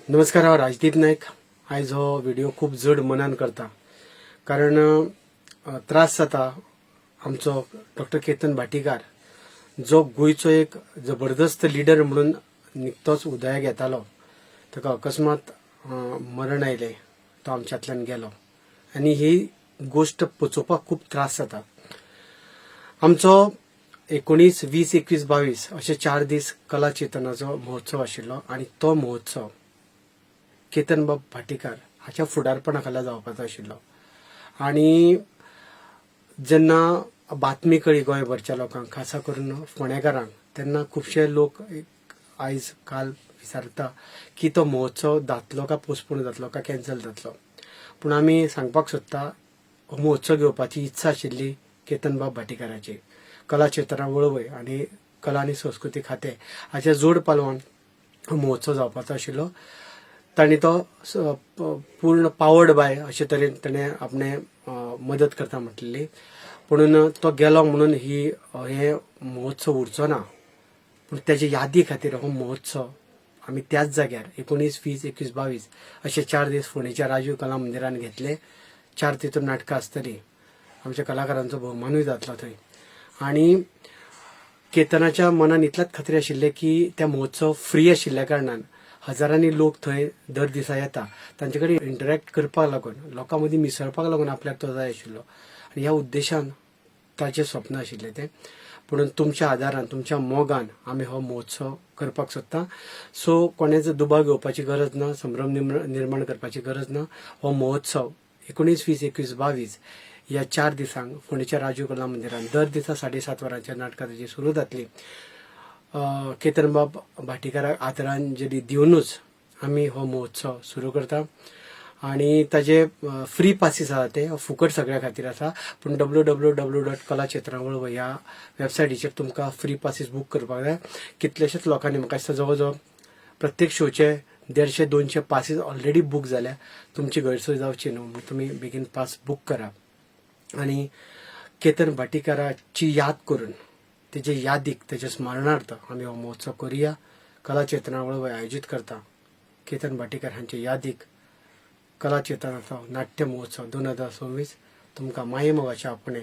नमस्कार, हांव राजदीप नायक. आयज हो व्हिडिओ खूप जड मनान करता, कारण त्रास जाता आमचो डॉक्टर केतन भाटीकार, जो गोंयचो एक जबरदस्त लिडर म्हणून निकतोच उदयाक येतालो. ताका अकस्मात मरण आयले, तो आमच्यांतल्यान गेलो आनी ही गोष्ट पचोवपाक खूप त्रास जाता. आमचो 19, 20, 21, 22 असे 4 दीस कला चेतनाचो महोत्सव आशिल्लो आनी तो महोत्सव केतन बाब भाटीकार हाच्या फुडारपणा खाला जावपाचो आशिल्लो. आनी जेन्ना बातमी कळ्ळी गोंयभरच्या लोकांक, खासा करून फोंडेकारांक, तेन्ना खुबशे लोक आयज काल विचारता की तो महोत्सव जातलो का पोस्टपोन जातलो का कॅन्सल जातलो. पूण आमी सांगपाक सोदता, हो महोत्सव घेवपाची इत्सा आशिल्ली केतन बाब भाटीकाराची. कला चेतना वळवय आनी कला आनी संस्कृती खातें हाच्या जोड पालवान हो महोत्सव जावपाचो आशिल्लो. तांणी तो पूर्ण पावर्ड बाय अशे तरेन ताणें आपणे मदत करता म्हटलेली. म्हणून तो गेलो म्हणून हे महोत्सव उरचो ना, पूण त्याचे यादी खातीर हो महोत्सव आमी त्याच जाग्यार 19, 20, 21, 22 असे 4 दीस फोंडेच्या राजीव कला मंदिरान घेतले. 4 तितून नाटकां आसतलीं. आमच्या कलाकारांचो भोवमानूय जातलो थंय. आनी केतनाच्या मनान इतल्याच खात्री आशिल्ले की त्या महोत्सव फ्री आशिल्ल्या कारणान हजारांनी लोक थंय दर दिसा येता. तांचे कडेन इंटरॅक्ट करपाक लागून, लोकां मदीं मिसळपाक लागून आपल्याक तो जाय आशिल्लो आनी ह्या उद्देशान ताचें स्वप्न आशिल्लें तें. म्हणून तुमच्या आदारान, तुमच्या मोगान आमी हो महोत्सव करपाक सोदता. सो कोणेच दुबाव घेवपाची गरज ना, संभ्रम निर्माण करपाची गरज ना. हो महोत्सव 19, 20, 21, 22 ह्या 4 दिसांक फोंडेच्या राजीव कला मंदिरान दर दिसा 7:30 वरांचेर नाटकां ताची सुरू जातली. केतन बाब भाटीकाराक आदरांजली दिवनूच आमी हो महोत्सव सुरू करता. आनी ताजे फ्री पासीस आसा ते फुकट सगळ्या खातीर आसा. पूण www.kalachetra ह्या वेबसायटीचेर तुमकां फ्री पासीस बूक करपाक जाय. कितलेशेच लोकांनी म्हाका दिसता जवळ जवळ प्रत्येक शोचे 150-200 पासीस ऑलरेडी बूक जाल्या. तुमची गैरसोय जावची न्हू, म्हणून तुमी बेगीन पास बूक करा. आनी केतन भाटीकाराची याद करून, तेजे यादीक, तेजे स्मरणार्थ आमी हो महोत्सव करुया. कला चेतना वळवय आयोजीत करता. केतन भाटीकार हांचे यादीक कला चेतनाचो नाट्य महोत्सव 2026 तुमकां माये मोगाचे आपणे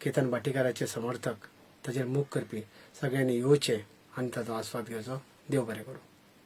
केतन भाटीकाराचे समर्थक, ताचेर मोग करपी सगळ्यांनी येवचें आनी ताचो आस्वाद घेवचो. देव बरें करूं.